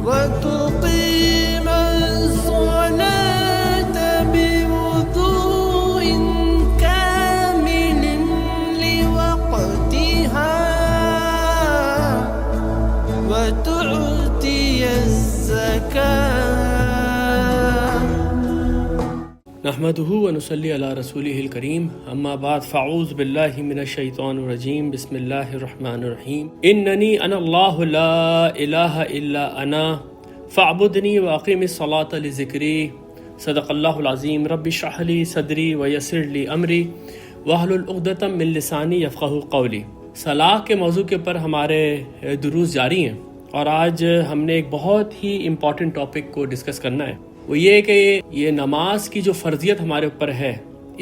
وتقيم الصلاة بوضوء كامل لوقتها وتؤتي الزكاة. نحمده ونصلي على رسوله الكريم اما بعد فاعوذ بالله من الشيطان الرجيم بسم الله الرحمن الرحيم انني انا الله لا اله الا انا فاعبدني واقم الصلاة لذكري صدق الله العظيم رب اشرح لي صدري ويسر لي امري واحلل عقدة من لساني يفقهوا قولي. صلاح کے موضوع کے اوپر ہمارے دروس جاری ہیں اور آج ہم نے ایک بہت ہی امپورٹنٹ ٹاپک کو ڈسکس کرنا ہے. وہ یہ کہ یہ نماز کی جو فرضیت ہمارے اوپر ہے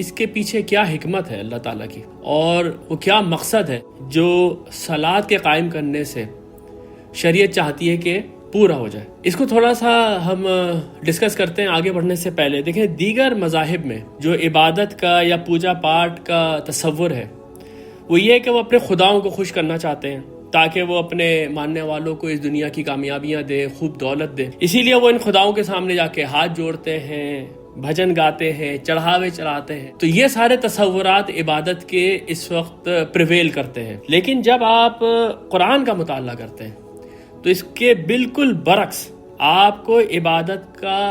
اس کے پیچھے کیا حکمت ہے اللہ تعالیٰ کی اور وہ کیا مقصد ہے جو صلاۃ کے قائم کرنے سے شریعت چاہتی ہے کہ پورا ہو جائے. اس کو تھوڑا سا ہم ڈسکس کرتے ہیں آگے بڑھنے سے پہلے. دیکھیں دیگر مذاہب میں جو عبادت کا یا پوجا پاٹ کا تصور ہے وہ یہ کہ وہ اپنے خداؤں کو خوش کرنا چاہتے ہیں تاکہ وہ اپنے ماننے والوں کو اس دنیا کی کامیابیاں دے، خوب دولت دے. اسی لیے وہ ان خداؤں کے سامنے جا کے ہاتھ جوڑتے ہیں، بھجن گاتے ہیں، چڑھاوے چڑھاتے ہیں. تو یہ سارے تصورات عبادت کے اس وقت پریویل کرتے ہیں. لیکن جب آپ قرآن کا مطالعہ کرتے ہیں تو اس کے بالکل برعکس آپ کو عبادت کا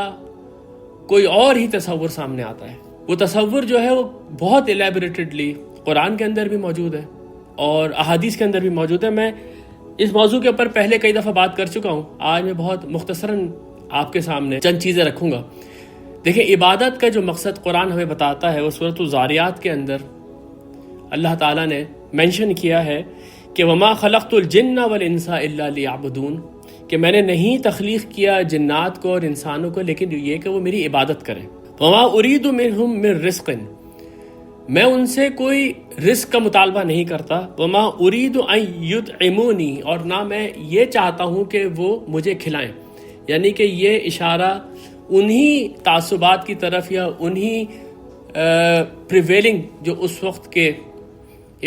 کوئی اور ہی تصور سامنے آتا ہے. وہ تصور جو ہے وہ بہت الیبوریٹڈلی قرآن کے اندر بھی موجود ہے اور احادیث کے اندر بھی موجود ہے. میں اس موضوع کے اوپر پہلے کئی دفعہ بات کر چکا ہوں. آج میں بہت مختصراً آپ کے سامنے چند چیزیں رکھوں گا. دیکھیں عبادت کا جو مقصد قرآن ہمیں بتاتا ہے وہ سورۃ الذاریات کے اندر اللہ تعالیٰ نے مینشن کیا ہے کہ وما خلقت الجن والانس الا لیعبدون، کہ میں نے نہیں تخلیق کیا جنات کو اور انسانوں کو لیکن یہ کہ وہ میری عبادت کریں. وما ارید منہم من رزق، میں ان سے کوئی رزق کا مطالبہ نہیں کرتا. وما اريد ان يطعموني، اور نہ میں یہ چاہتا ہوں کہ وہ مجھے کھلائیں. یعنی کہ یہ اشارہ انہی تعصبات کی طرف یا انہی پریویلنگ جو اس وقت کے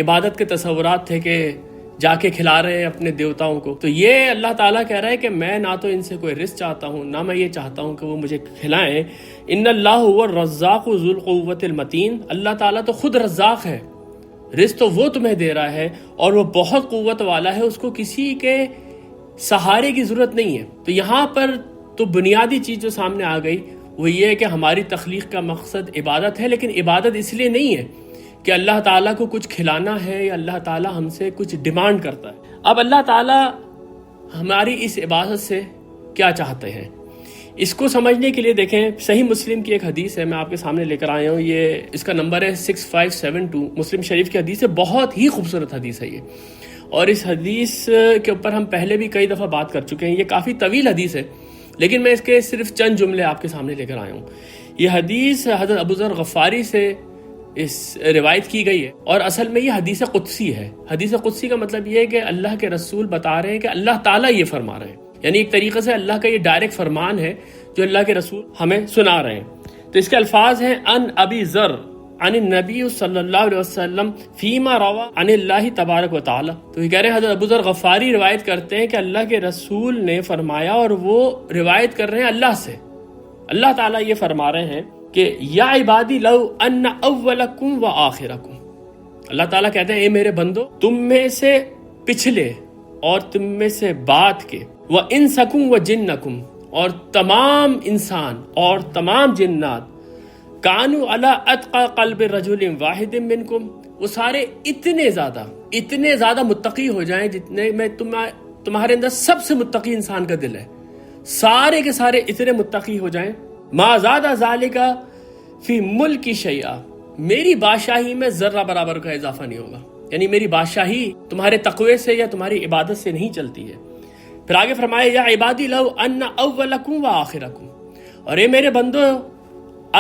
عبادت کے تصورات تھے کہ جا کے کھلا رہے ہیں اپنے دیوتاؤں کو. تو یہ اللہ تعالیٰ کہہ رہا ہے کہ میں نہ تو ان سے کوئی رزق چاہتا ہوں نہ میں یہ چاہتا ہوں کہ وہ مجھے کھلائیں. ان اللہ هو الرزاق ذو القوۃ المتین، اللہ تعالیٰ تو خود رزاق ہے، رزق تو وہ تمہیں دے رہا ہے اور وہ بہت قوت والا ہے، اس کو کسی کے سہارے کی ضرورت نہیں ہے. تو یہاں پر تو بنیادی چیز جو سامنے آ گئی وہ یہ ہے کہ ہماری تخلیق کا مقصد عبادت ہے، لیکن عبادت اس لیے نہیں ہے کہ اللہ تعالیٰ کو کچھ کھلانا ہے یا اللہ تعالیٰ ہم سے کچھ ڈیمانڈ کرتا ہے. اب اللہ تعالیٰ ہماری اس عبادت سے کیا چاہتے ہیں اس کو سمجھنے کے لیے دیکھیں صحیح مسلم کی ایک حدیث ہے، میں آپ کے سامنے لے کر آیا ہوں. یہ اس کا نمبر ہے 6572، مسلم شریف کی حدیث ہے. بہت ہی خوبصورت حدیث ہے یہ، اور اس حدیث کے اوپر ہم پہلے بھی کئی دفعہ بات کر چکے ہیں. یہ کافی طویل حدیث ہے لیکن میں اس کے صرف چند جملے آپ کے سامنے لے کر آیا ہوں. یہ حدیث حضرت ابو ذر غفاری سے اس روایت کی گئی ہے اور اصل میں یہ حدیث قدسی ہے. حدیث قدسی کا مطلب یہ ہے کہ اللہ کے رسول بتا رہے ہیں کہ اللہ تعالیٰ یہ فرما رہے ہیں، یعنی ایک طریقے سے اللہ کا یہ ڈائریکٹ فرمان ہے جو اللہ کے رسول ہمیں سنا رہے ہیں. تو اس کے الفاظ ہیں ان ابی ذر عن النبی صلی اللہ علیہ وسلم فیما روا عن اللہ تبارک و تعالی. تو یہ کہہ رہے ہیں حضرت ابو ذر غفاری روایت کرتے ہیں کہ اللہ کے رسول نے فرمایا اور وہ روایت کر رہے ہیں اللہ سے. اللہ تعالیٰ یہ فرما رہے ہیں کہ یا عبادی لو ان اولکم و آخرکم، اللہ تعالیٰ کہتے ہیں اے میرے بندو تم میں سے پچھلے اور تم میں سے بعد کے، و انسکم و جنکم، اور تمام انسان اور تمام جنات، کانوا علی اتقى قلب رجل واحد منکم، وہ سارے اتنے زیادہ متقی ہو جائیں جتنے میں تمہارے اندر سب سے متقی انسان کا دل ہے، سارے کے سارے اتنے متقی ہو جائیں. ما زاد ذالک فی ملکی شیئا، میری بادشاہی میں ذرہ برابر کا اضافہ نہیں ہوگا. یعنی میری بادشاہی تمہارے تقوی سے یا تمہاری عبادت سے نہیں چلتی ہے. پھر آگے فرمایا یا عبادی لو ان اولکم و آخرکم، اور اے میرے بندو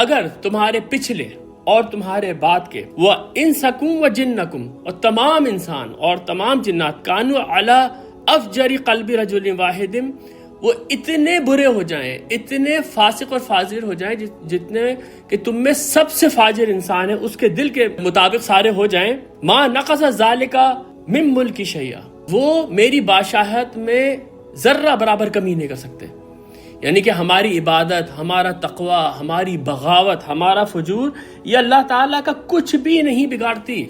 اگر تمہارے پچھلے اور تمہارے بعد کے، وہ انسکم و جنکم، اور تمام انسان اور تمام جنات، کانوا علی افجر قلب رجل واحد، وہ اتنے برے ہو جائیں، اتنے فاسق اور فاجر ہو جائیں جتنے کہ تم میں سب سے فاجر انسان ہے اس کے دل کے مطابق سارے ہو جائیں. ما نقص ذالک من ملک شیئا، وہ میری بادشاہت میں ذرہ برابر کمی نہیں کر سکتے. یعنی کہ ہماری عبادت، ہمارا تقوی، ہماری بغاوت، ہمارا فجور، یہ اللہ تعالیٰ کا کچھ بھی نہیں بگاڑتی.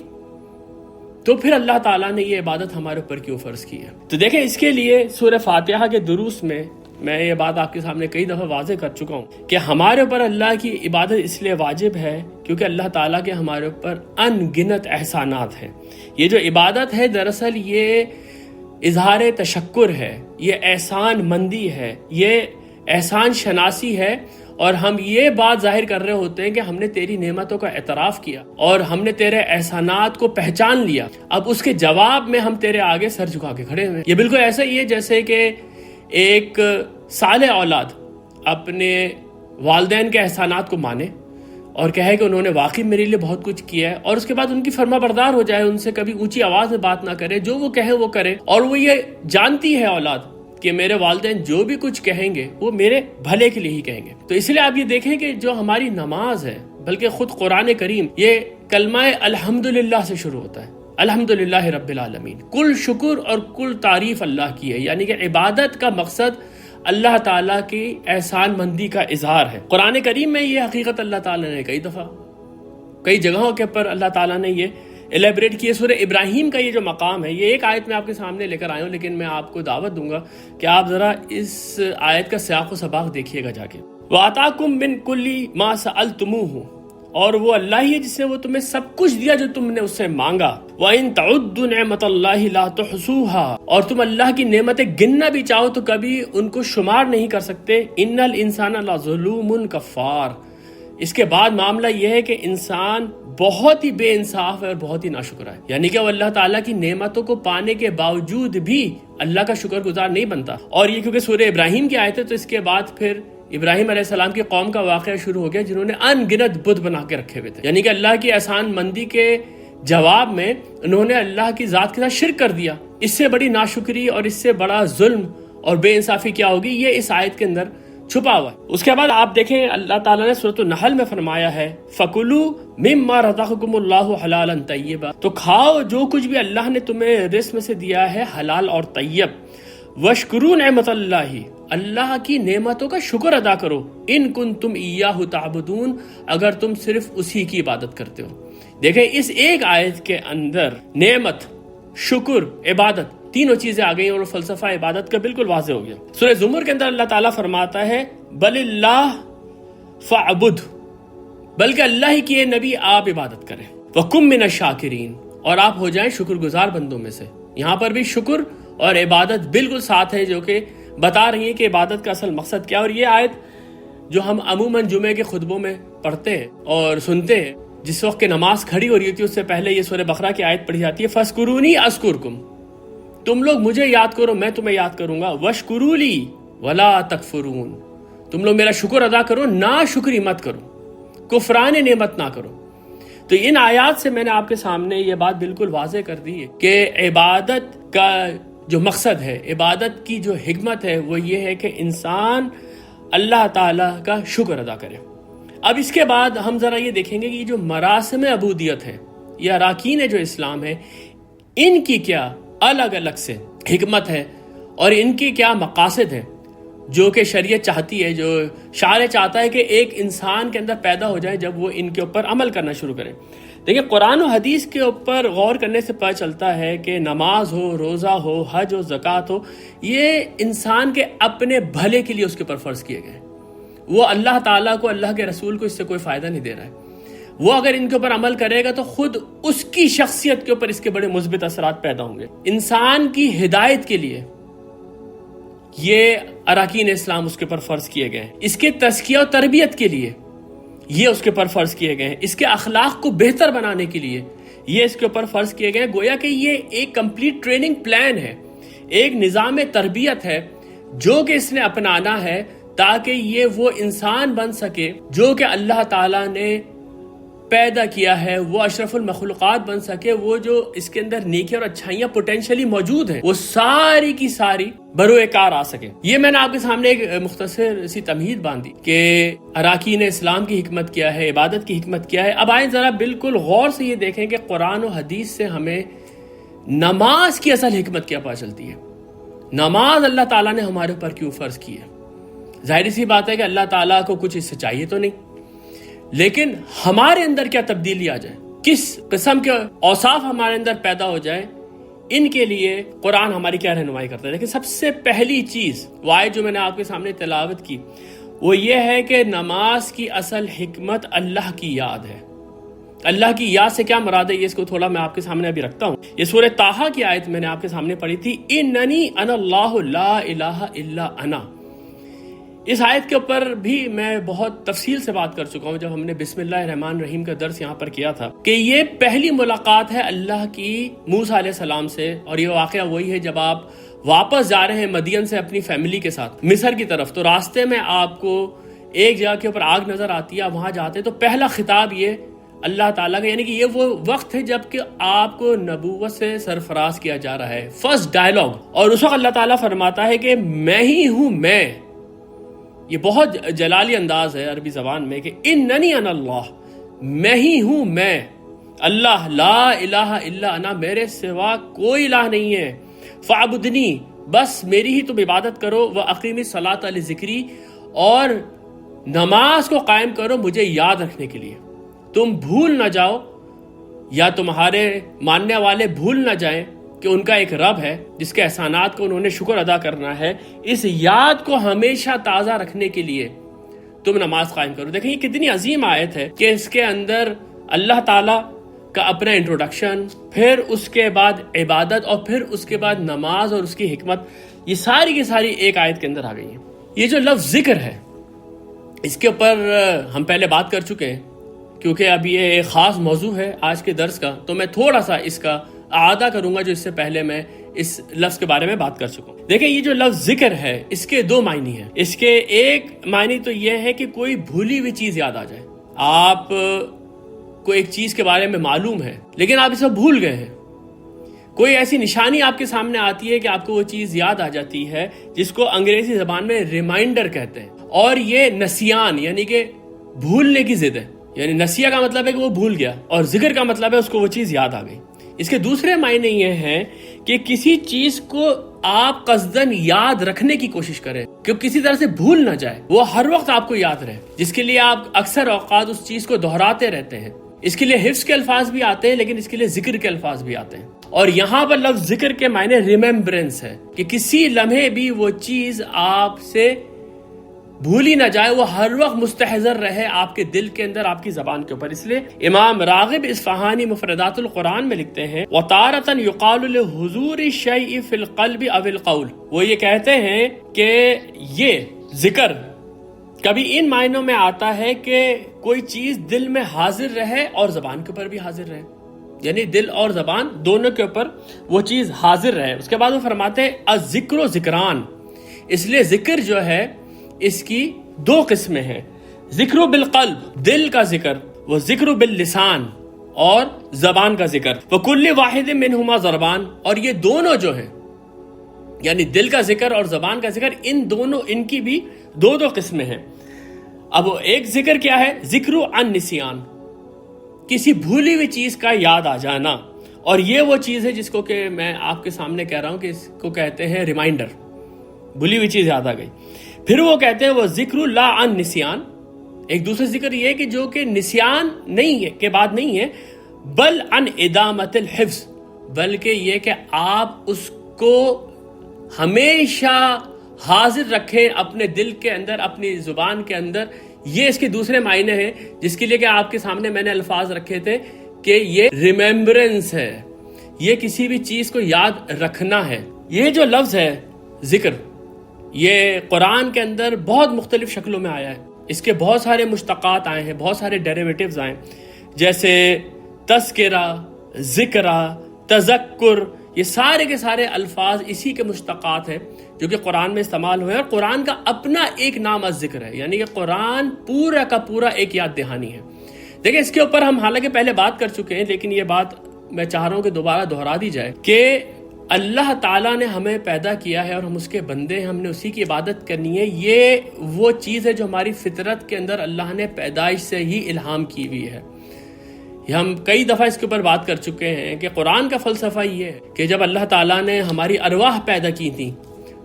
تو پھر اللہ تعالیٰ نے یہ عبادت ہمارے اوپر کیوں فرض کی ہے؟ تو دیکھیں اس کے لیے سورہ فاتحہ کے دروس میں یہ بات آپ کے سامنے کئی دفعہ واضح کر چکا ہوں کہ ہمارے اوپر اللہ کی عبادت اس لیے واجب ہے کیونکہ اللہ تعالیٰ کے ہمارے اوپر ان گنت احسانات ہیں. یہ جو عبادت ہے دراصل یہ اظہار تشکر ہے، یہ احسان مندی ہے، یہ احسان شناسی ہے، اور ہم یہ بات ظاہر کر رہے ہوتے ہیں کہ ہم نے تیری نعمتوں کا اعتراف کیا اور ہم نے تیرے احسانات کو پہچان لیا. اب اس کے جواب میں ہم تیرے آگے سر جھکا کے کھڑے ہوئے. یہ بالکل ایسا ہی ہے جیسے کہ ایک صالح اولاد اپنے والدین کے احسانات کو مانے اور کہے کہ انہوں نے واقعی میرے لیے بہت کچھ کیا ہے، اور اس کے بعد ان کی فرما بردار ہو جائے، ان سے کبھی اونچی آواز میں بات نہ کرے، جو وہ کہیں وہ کرے. اور وہ یہ جانتی ہے اولاد کہ میرے والدین جو بھی کچھ کہیں گے وہ میرے بھلے کے لیے ہی کہیں گے. تو اس لیے آپ یہ دیکھیں کہ جو ہماری نماز ہے، بلکہ خود قرآن کریم یہ کلمہ الحمدللہ سے شروع ہوتا ہے. الحمدللہ رب العالمین، کل شکر اور کل تعریف اللہ کی ہے. یعنی کہ عبادت کا مقصد اللہ تعالیٰ کی احسان مندی کا اظہار ہے. قرآن کریم میں یہ حقیقت اللہ تعالیٰ نے کئی دفعہ کئی جگہوں کے پر اللہ تعالیٰ نے یہ ایلیبریٹ کیے. سورہ ابراہیم کا یہ جو مقام ہے، یہ ایک آیت میں آپ کے سامنے لے کر آیا ہوں، لیکن میں آپ کو دعوت دوں گا کہ آپ ذرا اس آیت کا سیاق و سباق دیکھیے گا جا کے. وَآتَاكُم مِّن كُلِّ مَا سَأَلْتُمُوهُ، اور وہ اللہ ہی ہے جس نے وہ تمہیں سب کچھ دیا جو تم نے اس سے مانگا. وَإِن تَعُدُّوا نِعْمَتَ اللَّهِ لَا تُحْصُوهَا، اور تم اللہ کی نعمتیں گننا بھی چاہو تو کبھی ان کو شمار نہیں کر سکتے. إِنَّ الْإِنسَانَ لَظُلُومٌ كَفَّارٌ. اس کے بعد معاملہ یہ ہے کہ انسان بہت ہی بے انصاف ہے اور بہت ہی ناشکر ہے. یعنی کہ وہ اللہ تعالیٰ کی نعمتوں کو پانے کے باوجود بھی اللہ کا شکر گزار نہیں بنتا. اور یہ کیونکہ سورہ ابراہیم کی آیت ہے تو اس کے بعد پھر ابراہیم علیہ السلام کی قوم کا واقعہ شروع ہو گیا جنہوں نے ان گنت بت بنا کے رکھے ہوئے تھے. یعنی کہ اللہ کی احسان مندی کے جواب میں انہوں نے اللہ کی ذات کے ساتھ شرک کر دیا. اس سے بڑی ناشکری اور اس سے بڑا ظلم اور بے انصافی کیا ہوگی، یہ اس آیت کے اندر چھپا ہوا ہے. اس کے بعد آپ دیکھیں اللہ تعالیٰ نے سورۃ النحل میں فرمایا ہے فَكُلُوا مِمَّا رَزَقَكُمُ اللَّهُ حَلَالًا طَيِّبًا، تو کھاؤ جو کچھ بھی اللہ نے تمہیں رزق میں سے دیا ہے حلال اور طیب. وَاشْكُرُوا نِعْمَتَ اللَّهِ، اللہ کی نعمتوں کا شکر ادا کرو. ان کنتم ایاہ تعبدون، اگر تم صرف اسی کی عبادت کرتے ہو. دیکھیں اس ایک آیت کے اندر نعمت، شکر، عبادت تینوں چیزیں آ گئی اور فلسفہ عبادت کا بالکل واضح ہو گیا. سورہ زمر کے اندر اللہ تعالیٰ فرماتا ہے بل اللہ فعبد، بلکہ اللہ ہی کی نبی آپ عبادت کریں. وَكُم مِّنَ الشَّاكِرِينَ، اور آپ ہو جائیں شکر گزار بندوں میں سے. یہاں پر بھی شکر اور عبادت بالکل ساتھ ہے، جو کہ بتا رہی ہیں کہ عبادت کا اصل مقصد کیا. اور یہ آیت جو ہم عموماً جمعے کے خطبوں میں پڑھتے ہیں اور سنتے ہیں، جس وقت کہ نماز کھڑی ہو رہی ہوتی ہے اس سے پہلے یہ سورہ بقرہ کی آیت پڑھی جاتی ہے فَاذْكُرُونِي أَذْكُرْكُمْ، تم لوگ مجھے یاد کرو میں تمہیں یاد کروں گا. وَاشْكُرُوا لِي وَلَا تَكْفُرُونَ، تم لوگ میرا شکر ادا کرو، نا شکری مت کرو، کفران نعمت نہ کرو. تو ان آیات سے میں نے آپ کے سامنے یہ بات بالکل واضح کر دی ہے کہ عبادت کا جو مقصد ہے، عبادت کی جو حکمت ہے وہ یہ ہے کہ انسان اللہ تعالیٰ کا شکر ادا کرے. اب اس کے بعد ہم ذرا یہ دیکھیں گے کہ یہ جو مراسم عبودیت ہے، یہ اراکین جو اسلام ہے، ان کی کیا الگ الگ سے حکمت ہے اور ان کی کیا مقاصد ہیں جو کہ شریعت چاہتی ہے، جو شارع چاہتا ہے کہ ایک انسان کے اندر پیدا ہو جائے جب وہ ان کے اوپر عمل کرنا شروع کرے. دیکھیں قرآن و حدیث کے اوپر غور کرنے سے پتہ چلتا ہے کہ نماز ہو، روزہ ہو، حج ہو، زکوٰۃ ہو، یہ انسان کے اپنے بھلے کے لیے اس کے اوپر فرض کیے گئے. وہ اللہ تعالیٰ کو، اللہ کے رسول کو اس سے کوئی فائدہ نہیں دے رہا ہے. وہ اگر ان کے اوپر عمل کرے گا تو خود اس کی شخصیت کے اوپر اس کے بڑے مثبت اثرات پیدا ہوں گے. انسان کی ہدایت کے لیے یہ اراکین اسلام اس کے اوپر فرض کیے گئے ہیں. اس کے تزکیہ و تربیت کے لیے یہ اس کے اوپر فرض کیے گئے ہیں. اس کے اخلاق کو بہتر بنانے کے لیے یہ اس کے اوپر فرض کیے گئے ہیں. گویا کہ یہ ایک کمپلیٹ ٹریننگ پلان ہے، ایک نظام تربیت ہے جو کہ اس نے اپنانا ہے تاکہ یہ وہ انسان بن سکے جو کہ اللہ تعالیٰ نے پیدا کیا ہے، وہ اشرف المخلوقات بن سکے. وہ جو اس کے اندر نیکی اور اچھائیاں پوٹینشلی موجود ہیں وہ ساری کی ساری بروئے کار آ سکے. یہ میں نے آپ کے سامنے ایک مختصر سی تمہید باندھی کہ اراکین اسلام کی حکمت کیا ہے، عبادت کی حکمت کیا ہے. اب آئیں ذرا بالکل غور سے یہ دیکھیں کہ قرآن و حدیث سے ہمیں نماز کی اصل حکمت کیا پتہ چلتی ہے. نماز اللہ تعالیٰ نے ہمارے اوپر کیوں فرض کی ہے؟ ظاہر سی بات ہے کہ اللہ تعالیٰ کو کچھ اس سے چاہیے تو نہیں، لیکن ہمارے اندر کیا تبدیلی آ جائے، کس قسم کے اوصاف ہمارے اندر پیدا ہو جائے، ان کے لیے قرآن ہماری کیا رہنمائی کرتا ہے۔ لیکن سب سے پہلی چیز وہ آیت جو میں نے آپ کے سامنے تلاوت کی وہ یہ ہے کہ نماز کی اصل حکمت اللہ کی یاد ہے۔ اللہ کی یاد سے کیا مراد ہے، یہ اس کو تھوڑا میں آپ کے سامنے ابھی رکھتا ہوں۔ یہ سورہ طٰہٰ کی آیت میں نے آپ کے سامنے پڑھی تھی، اننی انا اللہ لا الہ الا انا۔ اس آیت کے اوپر بھی میں بہت تفصیل سے بات کر چکا ہوں جب ہم نے بسم اللہ الرحمن الرحیم کا درس یہاں پر کیا تھا، کہ یہ پہلی ملاقات ہے اللہ کی موسیٰ علیہ السلام سے، اور یہ واقعہ وہی ہے جب آپ واپس جا رہے ہیں مدین سے اپنی فیملی کے ساتھ مصر کی طرف، تو راستے میں آپ کو ایک جگہ کے اوپر آگ نظر آتی ہے، وہاں جاتے ہیں تو پہلا خطاب یہ اللہ تعالیٰ کا، یعنی کہ یہ وہ وقت ہے جب کہ آپ کو نبوت سے سرفراز کیا جا رہا ہے، فرسٹ ڈائلاگ، اور اس وقت اللہ تعالیٰ فرماتا ہے کہ میں ہی ہوں میں۔ یہ بہت جلالی انداز ہے عربی زبان میں کہ اننی انا اللہ، میں ہی ہوں میں اللہ، لا الہ الا انا، میرے سوا کوئی الہ نہیں ہے، فاعبدنی، بس میری ہی تم عبادت کرو، واقیم الصلاۃ لذکری، اور نماز کو قائم کرو مجھے یاد رکھنے کے لیے۔ تم بھول نہ جاؤ، یا تمہارے ماننے والے بھول نہ جائیں کہ ان کا ایک رب ہے جس کے احسانات کو انہوں نے شکر ادا کرنا ہے، اس یاد کو ہمیشہ تازہ رکھنے کے لیے تم نماز قائم کرو۔ دیکھیں یہ کتنی عظیم آیت ہے کہ اس کے اندر اللہ تعالیٰ کا اپنا انٹروڈکشن، پھر اس کے بعد عبادت، اور پھر اس کے بعد نماز اور اس کی حکمت، یہ ساری کی ساری ایک آیت کے اندر آ گئی ہیں۔ یہ جو لفظ ذکر ہے اس کے اوپر ہم پہلے بات کر چکے ہیں، کیونکہ اب یہ ایک خاص موضوع ہے آج کے درس کا، تو میں تھوڑا سا اس کا اعادہ کروں گا جو اس سے پہلے میں اس لفظ کے بارے میں بات کر چکا ہوں۔ دیکھیں یہ جو لفظ ذکر ہے اس کے دو معنی ہیں۔ اس کے ایک معنی تو یہ ہے کہ کوئی بھولی ہوئی چیز یاد آ جائے، آپ کو ایک چیز کے بارے میں معلوم ہے لیکن آپ اسے بھول گئے ہیں، کوئی ایسی نشانی آپ کے سامنے آتی ہے کہ آپ کو وہ چیز یاد آ جاتی ہے، جس کو انگریزی زبان میں ریمائنڈر کہتے ہیں، اور یہ نسیان یعنی کہ بھولنے کی ضد ہے، یعنی نسیہ کا مطلب ہے کہ وہ بھول گیا، اور ذکر کا مطلب ہے اس کو وہ چیز یاد آ گئی۔ اس کے دوسرے معنی یہ ہیں کہ کسی چیز کو آپ قصدن یاد رکھنے کی کوشش کریں کہ کسی طرح سے بھول نہ جائے، وہ ہر وقت آپ کو یاد رہے، جس کے لیے آپ اکثر اوقات اس چیز کو دہراتے رہتے ہیں۔ اس کے لیے حفظ کے الفاظ بھی آتے ہیں لیکن اس کے لیے ذکر کے الفاظ بھی آتے ہیں، اور یہاں پر لفظ ذکر کے معنی ریمیمبرنس ہے کہ کسی لمحے بھی وہ چیز آپ سے بھولی نہ جائے، وہ ہر وقت مستحضر رہے آپ کے دل کے اندر، آپ کی زبان کے اوپر۔ اس لیے امام راغب اصفہانی مفردات القرآن میں لکھتے ہیں وَتَارَةً يُقَالُ لِحُضُورِ الشَّيْءِ فِي الْقَلْبِ أَوِ الْقَوْلِ، وہ یہ کہتے ہیں کہ یہ ذکر کبھی ان معنوں میں آتا ہے کہ کوئی چیز دل میں حاضر رہے اور زبان کے اوپر بھی حاضر رہے، یعنی دل اور زبان دونوں کے اوپر وہ چیز حاضر رہے۔ اس کے بعد وہ فرماتے ہیں الذکر و ذکران، اس لیے ذکر جو ہے اس کی دو قسمیں ہیں، ذکر بالقلب دل کا ذکر، وہ ذکر باللسان اور زبان کا ذکر، وَكُلِّ وَاحِدٍ مِّنْهُمَا ضربان، اور یہ دونوں جو ہیں یعنی دل کا ذکر اور زبان کا ذکر، ان کی بھی دو قسمیں ہیں۔ اب ایک ذکر کیا ہے؟ ذکر عن نسیان، کسی بھولی ہوئی چیز کا یاد آ جانا، اور یہ وہ چیز ہے جس کو کہ میں آپ کے سامنے کہہ رہا ہوں کہ اس کو کہتے ہیں ریمائنڈر، بھولی ہوئی چیز یاد آ گئی۔ پھر وہ کہتے ہیں وہ ذکر لا عن نسیان، ایک دوسرا ذکر یہ کہ جو کہ نسیان نہیں ہے کے بعد نہیں ہے، بل عن ادامت الحفظ، بلکہ یہ کہ آپ اس کو ہمیشہ حاضر رکھیں اپنے دل کے اندر، اپنی زبان کے اندر۔ یہ اس کے دوسرے معنی ہیں جس کے لیے کہ آپ کے سامنے میں نے الفاظ رکھے تھے کہ یہ ریمیمبرنس ہے، یہ کسی بھی چیز کو یاد رکھنا ہے۔ یہ جو لفظ ہے ذکر، یہ قرآن کے اندر بہت مختلف شکلوں میں آیا ہے، اس کے بہت سارے مشتقات آئے ہیں، بہت سارے ڈیریویٹیوز آئے ہیں، جیسے تذکرہ، ذکرہ، تذکر، یہ سارے کے سارے الفاظ اسی کے مشتقات ہیں جو کہ قرآن میں استعمال ہوئے ہیں، اور قرآن کا اپنا ایک نام الذکر ہے، یعنی کہ قرآن پورا کا پورا ایک یاد دہانی ہے۔ دیکھیں اس کے اوپر ہم حالانکہ پہلے بات کر چکے ہیں، لیکن یہ بات میں چاہ رہا ہوں کہ دوبارہ دہرا دی جائے کہ اللہ تعالیٰ نے ہمیں پیدا کیا ہے اور ہم اس کے بندے ہیں، ہم نے اسی کی عبادت کرنی ہے۔ یہ وہ چیز ہے جو ہماری فطرت کے اندر اللہ نے پیدائش سے ہی الہام کی ہوئی ہے۔ ہم کئی دفعہ اس کے اوپر بات کر چکے ہیں کہ قرآن کا فلسفہ یہ ہے کہ جب اللہ تعالیٰ نے ہماری ارواح پیدا کی تھی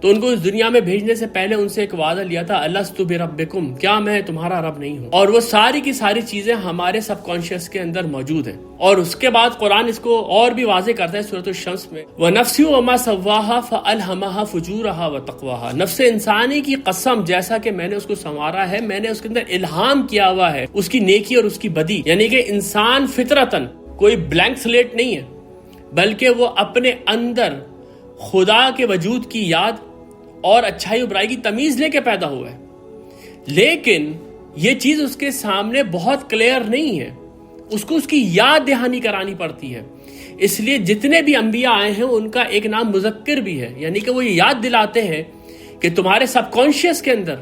تو ان کو اس دنیا میں بھیجنے سے پہلے ان سے ایک وعدہ لیا تھا، الستُ بربکم، کیا میں تمہارا رب نہیں ہوں؟ اور وہ ساری کی ساری چیزیں ہمارے سب کانشیس کے اندر موجود ہیں. اور اس کے بعد قرآن اس کو اور بھی واضح کرتا ہے سورۃ الشمس میں، وَنَفْسٍ وَمَا سَوَّاهَا فَأَلْهَمَهَا فُجُورَهَا وَتَقْوَاهَا، نفس انسانی کی قسم، جیسا کہ میں نے اس کو سنوارا ہے، میں نے اس کے اندر الہام کیا ہوا ہے اس کی نیکی اور اس کی بدی. یعنی کہ انسان فطرتاً کوئی بلینک سلیٹ نہیں ہے، بلکہ وہ اپنے اندر خدا کے وجود کی یاد اور اچھائی و برائی کی تمیز لے کے پیدا ہوا ہے. لیکن یہ چیز اس کے سامنے بہت کلیئر نہیں ہے، اس کو اس کی یاد دہانی کرانی پڑتی ہے. اس لیے جتنے بھی انبیاء آئے ہیں ان کا ایک نام مذکر بھی ہے، یعنی کہ وہ یہ یاد دلاتے ہیں کہ تمہارے سب کانشیس کے اندر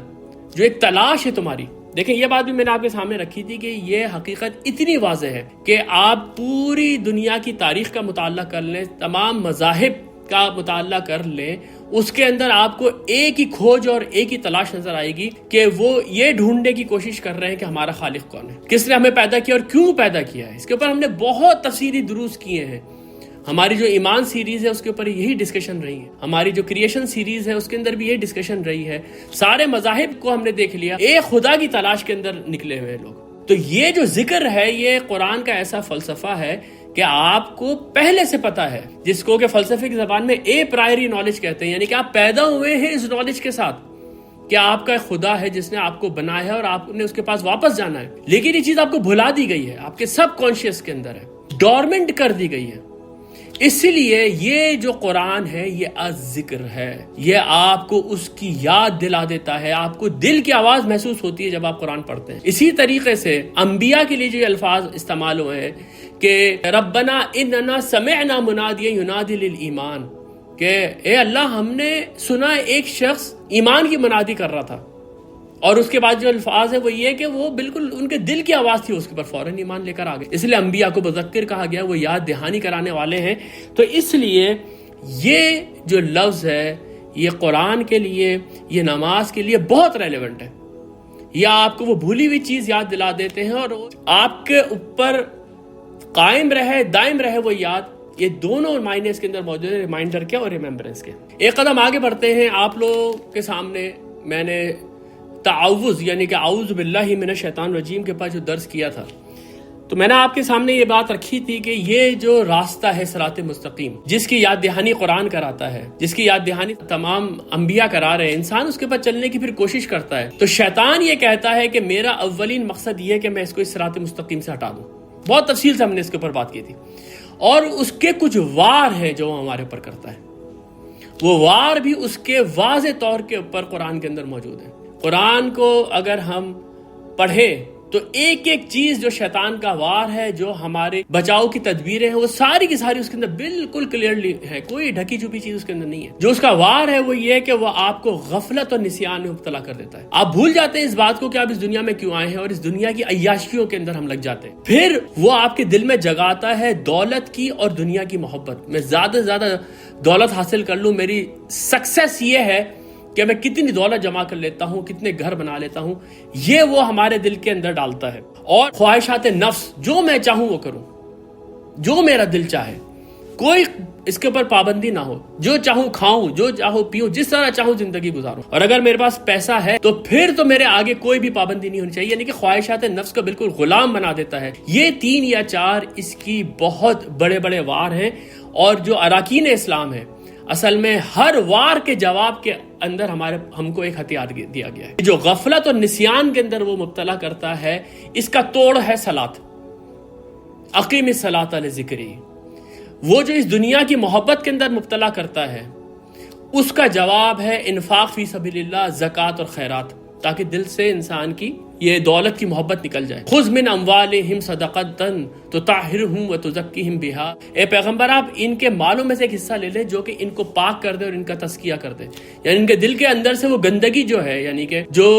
جو ایک تلاش ہے تمہاری. دیکھیں یہ بات بھی میں نے آپ کے سامنے رکھی تھی کہ یہ حقیقت اتنی واضح ہے کہ آپ پوری دنیا کی تاریخ کا مطالعہ کر لیں، تمام مذاہب کا مطالعہ کر لیں، اس کے اندر آپ کو ایک ہی کھوج اور ایک ہی تلاش نظر آئے گی کہ وہ یہ ڈھونڈنے کی کوشش کر رہے ہیں کہ ہمارا خالق کون ہے، کس نے ہمیں پیدا کیا اور کیوں پیدا کیا ہے. اس کے اوپر ہم نے بہت تفصیلی دروس کیے ہیں. ہماری جو ایمان سیریز ہے اس کے اوپر یہی ڈسکشن رہی ہے، ہماری جو کریشن سیریز ہے اس کے اندر بھی یہی ڈسکشن رہی ہے. سارے مذاہب کو ہم نے دیکھ لیا، ایک خدا کی تلاش کے اندر نکلے ہوئے لوگ. تو یہ جو ذکر ہے یہ قرآن کا ایسا فلسفہ ہے کہ آپ کو پہلے سے پتا ہے، جس کو کہ فلسفے کی زبان میں اے پرائری نالج کہتے ہیں، یعنی کہ آپ پیدا ہوئے ہیں اس نالج کے ساتھ کہ آپ کا ایک خدا ہے جس نے آپ کو بنایا ہے اور آپ نے اس کے پاس واپس جانا ہے. لیکن یہ چیز آپ کو بھلا دی گئی ہے، آپ کے سب کانشیس کے اندر ہے، ڈورمنٹ کر دی گئی ہے. اس لیے یہ جو قرآن ہے یہ الذکر ہے، یہ آپ کو اس کی یاد دلا دیتا ہے، آپ کو دل کی آواز محسوس ہوتی ہے جب آپ قرآن پڑھتے ہیں. اسی طریقے سے انبیاء کے لیے جو یہ الفاظ استعمال ہوئے ہیں کہ ربنا اننا سمعنا منادیا ینادی للایمان، کہ اے اللہ ہم نے سنا ایک شخص ایمان کی منادی کر رہا تھا. اور اس کے بعد جو الفاظ ہے وہ یہ کہ وہ بالکل ان کے دل کی آواز تھی، اس کے اوپر فوراً ایمان لے کر آ گئے. اس لیے انبیاء کو مذکر کہا گیا، وہ یاد دہانی کرانے والے ہیں. تو اس لیے یہ جو لفظ ہے یہ قرآن کے لیے، یہ نماز کے لیے بہت ریلیونٹ ہے. یا آپ کو وہ بھولی ہوئی چیز یاد دلا دیتے ہیں اور آپ کے اوپر قائم رہے، دائم رہے وہ یاد. یہ دونوں معنی اس کے اندر موجود ہے، ریمائنڈر کے اور ریممبرنس کے. ایک قدم آگے بڑھتے ہیں. آپ لوگوں کے سامنے میں نے تعوذ یعنی کہ اعوذ باللہ من الشیطان الرجیم کے پاس جو درس کیا تھا، تو میں نے آپ کے سامنے یہ بات رکھی تھی کہ یہ جو راستہ ہے صراط مستقیم، جس کی یاد دہانی قرآن کراتا ہے، جس کی یاد دہانی تمام انبیاء کرا رہے ہیں، انسان اس کے بعد چلنے کی پھر کوشش کرتا ہے. تو شیطان یہ کہتا ہے کہ میرا اولین مقصد یہ ہے کہ میں اس کو اس صراط مستقیم سے ہٹا دوں. بہت تفصیل سے ہم نے اس کے اوپر بات کی تھی. اور اس کے کچھ وار ہیں جو وہ ہمارے اوپر کرتا ہے، وہ وار بھی اس کے واضح طور کے اوپر قرآن کے اندر موجود ہے. قرآن کو اگر ہم پڑھیں تو ایک ایک چیز جو شیطان کا وار ہے، جو ہمارے بچاؤ کی تدبیریں ہیں، وہ ساری کی ساری اس کے اندر بالکل کلیئرلی ہے، کوئی ڈھکی چھپی چیز اس کے اندر نہیں ہے. جو اس کا وار ہے وہ یہ ہے کہ وہ آپ کو غفلت اور نسیان میں مبتلا کر دیتا ہے. آپ بھول جاتے ہیں اس بات کو کہ آپ اس دنیا میں کیوں آئے ہیں اور اس دنیا کی عیاشیوں کے اندر ہم لگ جاتے ہیں. پھر وہ آپ کے دل میں جگاتا ہے دولت کی اور دنیا کی محبت. میں زیادہ سے زیادہ دولت حاصل کر لوں، میری سکسیس یہ ہے کہ میں کتنی دولت جمع کر لیتا ہوں، کتنے گھر بنا لیتا ہوں. یہ وہ ہمارے دل کے اندر ڈالتا ہے. اور خواہشات نفس، جو میں چاہوں وہ کروں، جو میرا دل چاہے، کوئی اس کے اوپر پابندی نہ ہو، جو چاہوں کھاؤں، جو چاہوں پیوں، جس طرح چاہوں زندگی گزاروں. اور اگر میرے پاس پیسہ ہے تو پھر تو میرے آگے کوئی بھی پابندی نہیں ہونی چاہیے. یعنی کہ خواہشات نفس کو بالکل غلام بنا دیتا ہے. یہ 3 یا 4 اس کی بہت بڑے بڑے وار ہیں. اور جو اراکین اسلام ہے، اصل میں ہر وار کے جواب کے اندر ہم کو ایک ہتھیار دیا گیا ہے. جو غفلت اور نسیان کے اندر وہ مبتلا کرتا ہے، اس کا توڑ ہے صلاۃ. اقیم الصلاۃ لذکری. وہ جو اس دنیا کی محبت کے اندر مبتلا کرتا ہے، اس کا جواب ہے انفاق فی سبیل اللہ، زکوٰۃ اور خیرات، تاکہ دل سے انسان کی یہ دولت کی محبت نکل جائے. خذ من اموالہم صدقۃ تطہرہم وتزکیہم بہا. اے پیغمبر آپ ان کے مالوں میں سے ایک حصہ لے لیں جو کہ ان کو پاک کر دے اور ان کا تزکیہ کر دے. یعنی ان کے دل کے اندر سے وہ گندگی جو ہے، یعنی کہ جو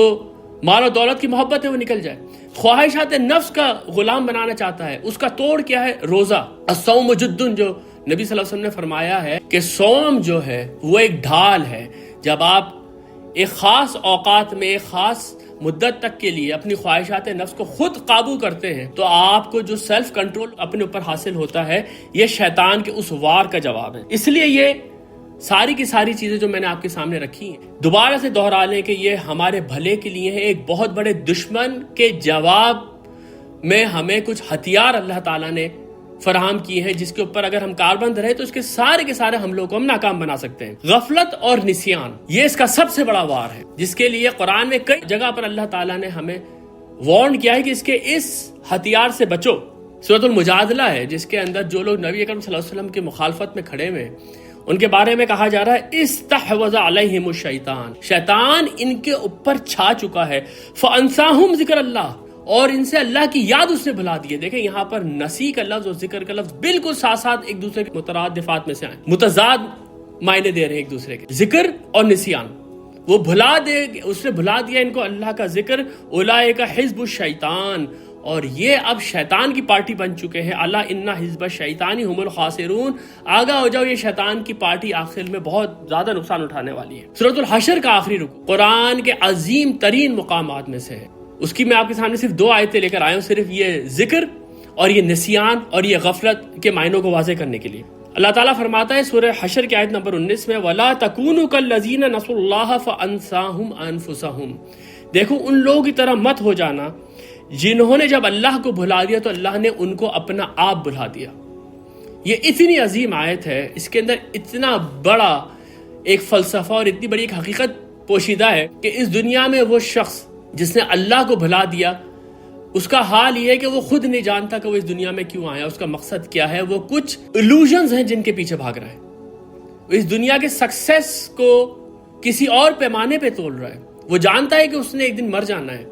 مال و دولت کی محبت ہے، وہ نکل جائے. خواہشات نفس کا غلام بنانا چاہتا ہے، اس کا توڑ کیا ہے؟ روزہ. الصوم جدٌ، جو نبی صلی اللہ علیہ وسلم نے فرمایا ہے کہ صوم جو ہے وہ ایک ڈھال ہے. جب آپ ایک خاص اوقات میں ایک خاص مدت تک کے لیے اپنی خواہشات نفس کو خود قابو کرتے ہیں تو آپ کو جو سیلف کنٹرول اپنے اوپر حاصل ہوتا ہے، یہ شیطان کے اس وار کا جواب ہے. اس لیے یہ ساری کی ساری چیزیں جو میں نے آپ کے سامنے رکھی ہیں دوبارہ سے دہرا لیں کہ یہ ہمارے بھلے کے لیے ہے. ایک بہت بڑے دشمن کے جواب میں ہمیں کچھ ہتھیار اللہ تعالیٰ نے فراہم کی ہے جس کے اوپر اگر ہم کاربند رہے تو اس کے سارے حملوں کو ہم ناکام بنا سکتے ہیں. غفلت اور نسیان یہ اس کا سب سے بڑا وار ہے جس کے لیے قرآن میں کئی جگہ پر اللہ تعالیٰ نے ہمیں وارن کیا ہے کہ اس ہتھیار سے بچو. سورۃ المجادلہ ہے جس کے اندر جو لوگ نبی اکرم صلی اللہ علیہ وسلم کی مخالفت میں کھڑے ہوئے ان کے بارے میں کہا جا رہا ہے استحوذ علیہم الشیطان، شیطان ان کے اوپر چھا چکا ہے. فانساہم ذکر اللہ، اور ان سے اللہ کی یاد اس نے بھلا دی ہے. دیکھیں یہاں پر نسی کا لفظ اور ذکر کا لفظ بالکل ساتھ ساتھ ایک دوسرے کے مترادفات میں سے آئے، متضاد معنی دے رہے ہیں ایک دوسرے کے. ذکر اور نسیان، وہ اس نے بھلا دیا ان کو اللہ کا ذکر. اولئک حزب الشیطان، اور یہ اب شیطان کی پارٹی بن چکے ہیں. اللہ ان حزب الشیطان هم الخاسرون، آگاہ ہو جاؤ یہ شیطان کی پارٹی آخر میں بہت زیادہ نقصان اٹھانے والی ہے. سورۃ الحشر کا آخری رکوع قرآن کے عظیم ترین مقامات میں سے ہے. اس کی میں آپ کے سامنے صرف 2 آیتیں لے کر آیا ہوں، صرف یہ ذکر اور یہ نسیان اور یہ غفلت کے معنوں کو واضح کرنے کے لیے. اللہ تعالیٰ فرماتا ہے سورہ حشر کی آیت نمبر 19 میں وَلَا تَكُونُوا كَالَّذِينَ نَسُوا اللَّهَ فَأَنسَاهُمْ أَنفُسَهُمْ، دیکھو ان لوگوں کی طرح مت ہو جانا جنہوں نے جب اللہ کو بھلا دیا تو اللہ نے ان کو اپنا آپ بھلا دیا. یہ اتنی عظیم آیت ہے، اس کے اندر اتنا بڑا ایک فلسفہ اور اتنی بڑی ایک حقیقت پوشیدہ ہے کہ اس دنیا میں وہ شخص جس نے اللہ کو بھلا دیا اس کا حال یہ ہے کہ وہ خود نہیں جانتا کہ وہ اس دنیا میں کیوں آیا، اس کا مقصد کیا ہے. وہ کچھ illusions ہیں جن کے پیچھے بھاگ رہا ہے. وہ اس دنیا کے سکسیس کو کسی اور پیمانے پہ تول رہا ہے. وہ جانتا ہے کہ اس نے ایک دن مر جانا ہے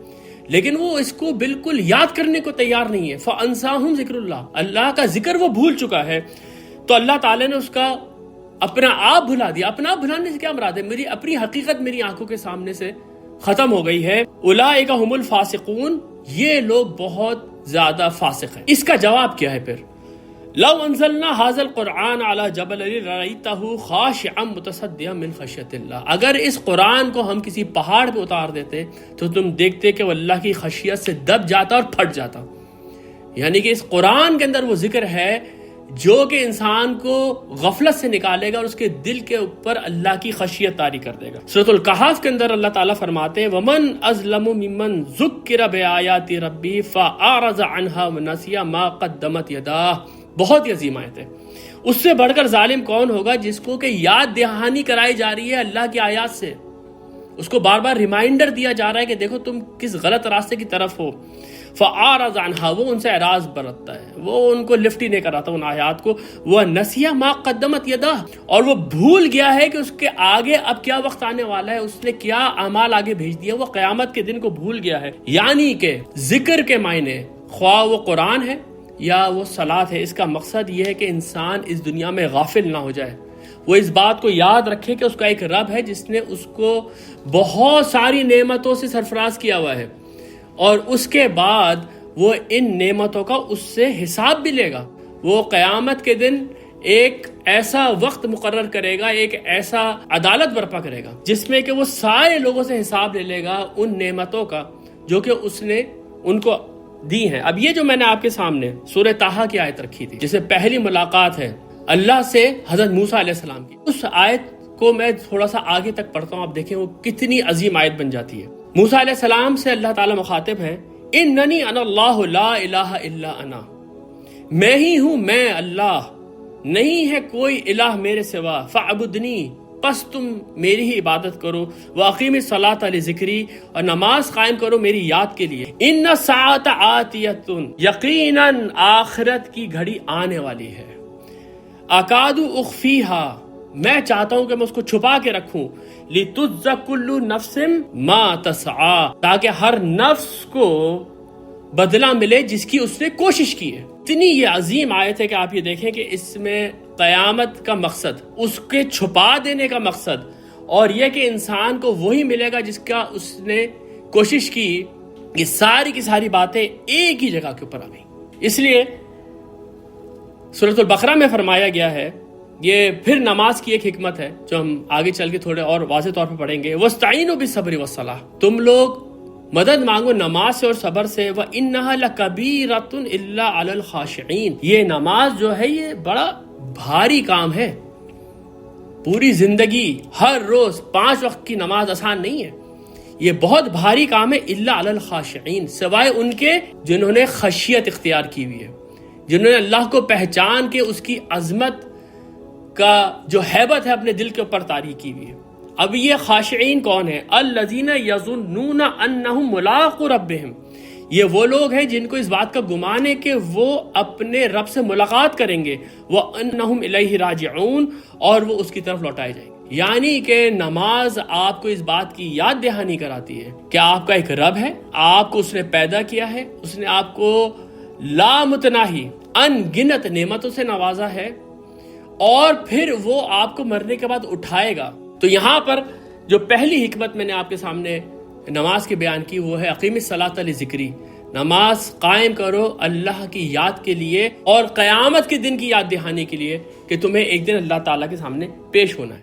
لیکن وہ اس کو بالکل یاد کرنے کو تیار نہیں ہے. فَأَنسَاهُمْ ذِكْرُ اللَّهِ، اللہ کا ذکر وہ بھول چکا ہے. تو اللہ تعالیٰ نے اس کا اپنا آپ بھلا دیا. اپنا آپ بھلانے سے کیا مراد ہے؟ میری اپنی حقیقت میری آنکھوں کے سامنے سے ختم ہو گئی ہے. اولئک هم الفاسقون، یہ لوگ بہت زیادہ فاسق ہیں. اس کا جواب کیا ہے پھر؟ لو انزلنا هذا القرآن على جبل لرأيته خاشعا متصدعا من خشیۃ اللہ، اگر اس قرآن کو ہم کسی پہاڑ پہ اتار دیتے تو تم دیکھتے کہ وہ اللہ کی خشیت سے دب جاتا اور پھٹ جاتا. یعنی کہ اس قرآن کے اندر وہ ذکر ہے جو کہ انسان کو غفلت سے نکالے گا اور اس کے دل کے اوپر اللہ کی خشیت طاری کر دے گا. سورۃ الکہف کے اندر اللہ تعالیٰ فرماتے ہیں وَمَنْ أَظْلَمُ مِمَّنْ ذُكِّرَ بِآيَاتِ رَبِّهِ فَأَعْرَضَ عَنْهَا وَنَسِيَ مَا قَدَّمَتْ يَدَاهُ. بہت ہی عظیم آیت ہے. اس سے بڑھ کر ظالم کون ہوگا جس کو کہ یاد دہانی کرائی جا رہی ہے اللہ کی آیات سے، اس کو بار بار ریمائنڈر دیا جا رہا ہے کہ دیکھو تم کس غلط راستے کی طرف ہو. فَأَعْرَضَ عَنْهَا، وہ ان سے اعراض برتتا ہے، وہ ان کو لفٹ ہی نہیں کراتا ان آیات کو. وَنَسِيَ مَا قَدَّمَتْ يَدَاهُ، اور وہ بھول گیا ہے کہ اس کے آگے اب کیا وقت آنے والا ہے، اس نے کیا اعمال آگے بھیج دیا، وہ قیامت کے دن کو بھول گیا ہے. یعنی کہ ذکر کے معنی خواہ وہ قرآن ہے یا وہ صلاۃ ہے، اس کا مقصد یہ ہے کہ انسان اس دنیا میں غافل نہ ہو جائے. وہ اس بات کو یاد رکھے کہ اس کا ایک رب ہے جس نے اس کو بہت ساری نعمتوں سے سرفراز کیا ہوا ہے اور اس کے بعد وہ ان نعمتوں کا اس سے حساب بھی لے گا. وہ قیامت کے دن ایک ایسا وقت مقرر کرے گا، ایک ایسا عدالت برپا کرے گا جس میں کہ وہ سارے لوگوں سے حساب لے لے گا ان نعمتوں کا جو کہ اس نے ان کو دی ہیں. اب یہ جو میں نے آپ کے سامنے سورہ طٰہٰ کی آیت رکھی تھی جس سے پہلی ملاقات ہے اللہ سے حضرت موسیٰ علیہ السلام کی، اس آیت کو میں تھوڑا سا آگے تک پڑھتا ہوں. آپ دیکھیں وہ کتنی عظیم آیت بن جاتی ہے. موسیٰ علیہ السلام سے اللہ تعالیٰ مخاطب ہے اننی انا اللہ لا الہ الا انا، میں ہی ہوں، میں اللہ، نہیں ہے کوئی الہ میرے سوا. فاعبدنی، پس تم میری ہی عبادت کرو. واقیم الصلاۃ لذکری، اور نماز قائم کرو میری یاد کے لیے. ان الساعۃ آتیۃ، یقیناً آخرت کی گھڑی آنے والی ہے. اکاد اخفیہا، میں چاہتا ہوں کہ میں اس کو چھپا کے رکھوں. لتجزی کل نفس ما تسعی، تاکہ ہر نفس کو بدلہ ملے جس کی اس نے کوشش کی ہے. اتنی یہ عظیم آیت ہے کہ آپ یہ دیکھیں کہ اس میں قیامت کا مقصد، اس کے چھپا دینے کا مقصد، اور یہ کہ انسان کو وہی ملے گا جس کا اس نے کوشش کی. یہ ساری کی ساری باتیں ایک ہی جگہ کے اوپر آ گئی. اس لیے سورۃ البقرہ میں فرمایا گیا ہے، یہ پھر نماز کی ایک حکمت ہے جو ہم آگے چل کے تھوڑے اور واضح طور پہ پڑھیں گے. وَاسْتَعِينُوا بِالصَّبْرِ وَالصَّلَاةِ، تم لوگ مدد مانگو نماز سے اور صبر سے. وَإِنَّهَا لَكَبِيرَةٌ إِلَّا عَلَى الْخَاشِعِينَ، یہ نماز جو ہے یہ بڑا بھاری کام ہے. پوری زندگی ہر روز 5 وقت کی نماز آسان نہیں ہے، یہ بہت بھاری کام ہے، الا علی الخاشعین، سوائے ان کے جنہوں نے خشیت اختیار کی ہوئی ہے، جنہوں نے اللہ کو پہچان کے اس کی عظمت کا جو ہیبت ہے اپنے دل کے اوپر طاری کی ہوئی ہے۔ اب یہ خاشعین کون ہیں؟ الذین یظنون انہم ملاقو ربہم، یہ وہ لوگ ہیں جن کو اس بات کا گمان ہے کہ وہ اپنے رب سے ملاقات کریں گے، وَأَنَّهُمْ إِلَيْهِ راجعون، اور وہ اس کی طرف لوٹائے جائیں گے۔ یعنی کہ نماز آپ کو اس بات کی یاد دہانی کراتی ہے کہ آپ کا ایک رب ہے، آپ کو اس نے پیدا کیا ہے، اس نے آپ کو لامتناہی ان گنت نعمتوں سے نوازا ہے، اور پھر وہ آپ کو مرنے کے بعد اٹھائے گا۔ تو یہاں پر جو پہلی حکمت میں نے آپ کے سامنے نماز کی بیان کی وہ ہے اقیم الصلاۃ لذکری، نماز قائم کرو اللہ کی یاد کے لیے اور قیامت کے دن کی یاد دہانی کے لیے کہ تمہیں ایک دن اللہ تعالیٰ کے سامنے پیش ہونا ہے۔